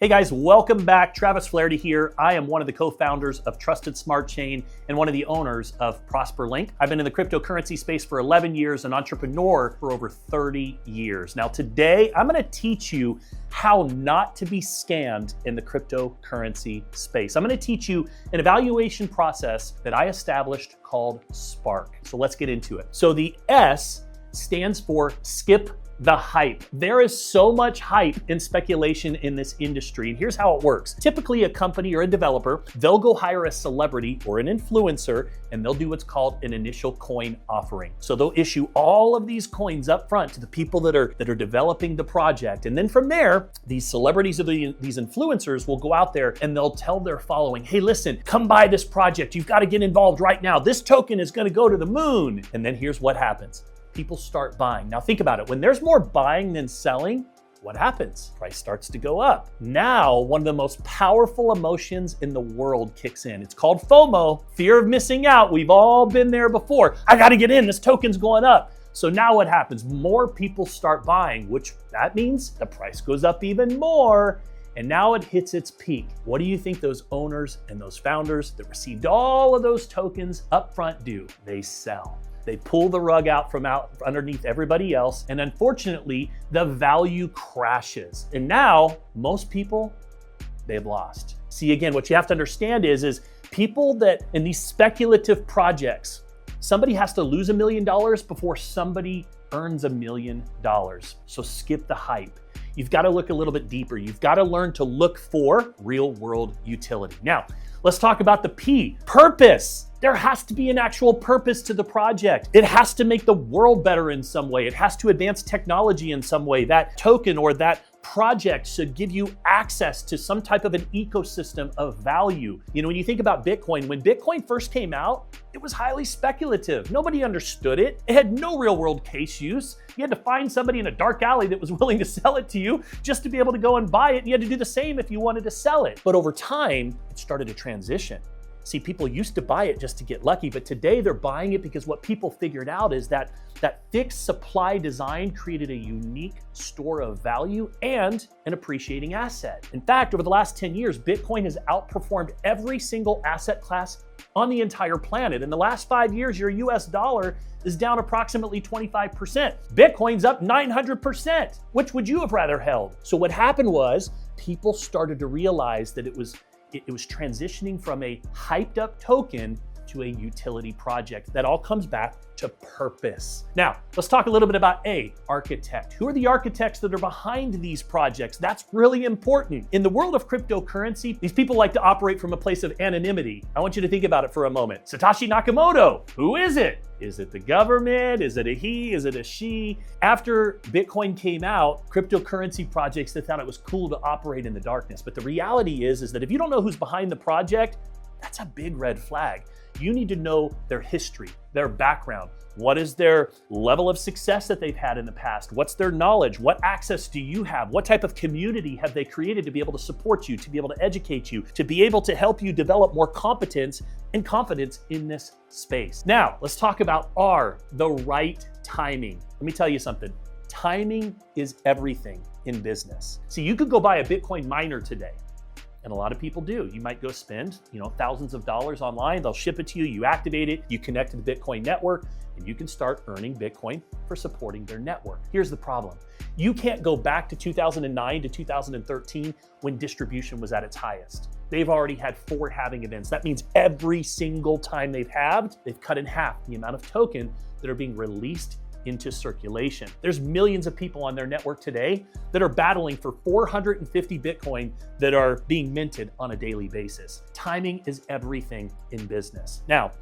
Hey guys, welcome back. Travis Flaherty here. I am one of the co-founders of Trusted Smart Chain and one of the owners of Prosper Link. I've been in the cryptocurrency space for 11 years, an entrepreneur for over 30 years. Now today, I'm gonna teach you how not to be scammed in the cryptocurrency space. I'm gonna teach you an evaluation process that I established called Spark. So let's get into it. So the S stands for skip the hype. There is so much hype and speculation in this industry. And here's how it works. Typically a company or a developer, they'll go hire a celebrity or an influencer and they'll do what's called an initial coin offering. So they'll issue all of these coins up front to the people that are developing the project. And then from there, these celebrities or these influencers will go out there and they'll tell their following, hey, listen, come buy this project. You've got to get involved right now. This token is going to go to the moon. And then here's what happens. People start buying. Now think about it. When there's more buying than selling, what happens? Price starts to go up. Now, one of the most powerful emotions in the world kicks in. It's called FOMO, fear of missing out. We've all been there before. I got to get in. This token's going up. So now what happens? More people start buying, which that means the price goes up even more. And now it hits its peak. What do you think those owners and those founders that received all of those tokens up front do? They sell. They pull the rug out from underneath everybody else. And unfortunately, the value crashes. And now most people, they've lost. See, again, what you have to understand is people that in these speculative projects, somebody has to lose $1 million before somebody earns $1 million. So skip the hype. You've got to look a little bit deeper. You've got to learn to look for real world utility. Now, let's talk about the P, purpose. There has to be an actual purpose to the project. It has to make the world better in some way. It has to advance technology in some way. That token or that project should give you access to some type of an ecosystem of value. You know, when you think about Bitcoin, when Bitcoin first came out, it was highly speculative. Nobody understood it. It had no real world case use. You had to find somebody in a dark alley that was willing to sell it to you just to be able to go and buy it. And you had to do the same if you wanted to sell it. But over time, it started to transition. See, people used to buy it just to get lucky, but today they're buying it because what people figured out is that fixed supply design created a unique store of value and an appreciating asset. In fact, over the last 10 years, Bitcoin has outperformed every single asset class on the entire planet. In the last 5 years, your US dollar is down approximately 25%. Bitcoin's up 900%. Which would you have rather held? So what happened was people started to realize that it was transitioning from a hyped up token to a utility project. That all comes back to purpose. Now, let's talk a little bit about A, architect. Who are the architects that are behind these projects? That's really important. In the world of cryptocurrency, these people like to operate from a place of anonymity. I want you to think about it for a moment. Satoshi Nakamoto, who is it? Is it the government? Is it a he? Is it a she? After Bitcoin came out, cryptocurrency projects, they thought it was cool to operate in the darkness. But the reality is that if you don't know who's behind the project, that's a big red flag. You need to know their history, their background. What is their level of success that they've had in the past? What's their knowledge? What access do you have? What type of community have they created to be able to support you, to be able to educate you, to be able to help you develop more competence and confidence in this space? Now, let's talk about R, the right timing. Let me tell you something. Timing is everything in business. See, you could go buy a Bitcoin miner today. And a lot of people do. You might go spend, thousands of dollars online. They'll ship it to you. You activate it. You connect to the Bitcoin network, and you can start earning Bitcoin for supporting their network. Here's the problem. You can't go back to 2009 to 2013 when distribution was at its highest. They've already had 4 halving events. That means every single time they've halved, they've cut in half the amount of token that are being released into circulation. There's millions of people on their network today that are battling for 450 Bitcoin that are being minted on a daily basis. Timing is everything in business. Now,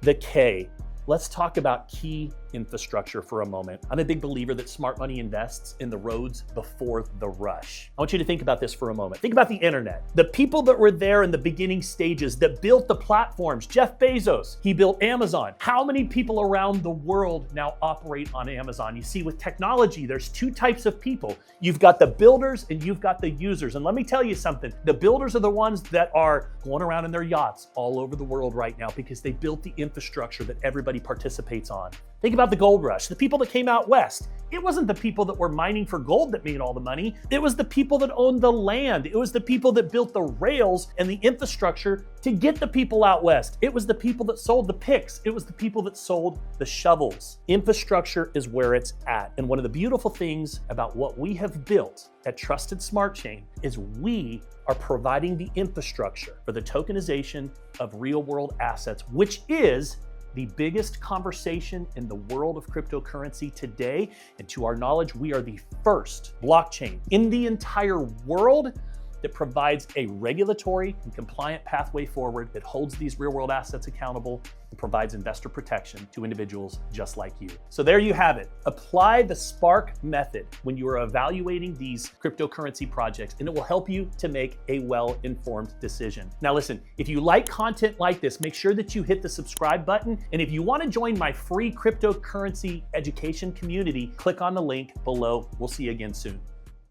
the K. Let's talk about key infrastructure for a moment. I'm a big believer that smart money invests in the roads before the rush. I want you to think about this for a moment. Think about the internet. The people that were there in the beginning stages that built the platforms. Jeff Bezos, he built Amazon. How many people around the world now operate on Amazon? You see, with technology, there's 2 types of people. You've got the builders and you've got the users. And let me tell you something. The builders are the ones that are going around in their yachts all over the world right now because they built the infrastructure that everybody participates on. Think about the gold rush, the people that came out west. It wasn't the people that were mining for gold that made all the money. It was the people that owned the land. It was the people that built the rails and the infrastructure to get the people out west. It was the people that sold the picks. It was the people that sold the shovels. Infrastructure is where it's at. And one of the beautiful things about what we have built at Trusted Smart Chain is we are providing the infrastructure for the tokenization of real-world assets, which is the biggest conversation in the world of cryptocurrency today. And to our knowledge, we are the first blockchain in the entire world that provides a regulatory and compliant pathway forward that holds these real-world assets accountable and provides investor protection to individuals just like you. So there you have it. Apply the Spark method when you are evaluating these cryptocurrency projects, and it will help you to make a well-informed decision. Now listen, if you like content like this, make sure that you hit the subscribe button. And if you want to join my free cryptocurrency education community, click on the link below. We'll see you again soon.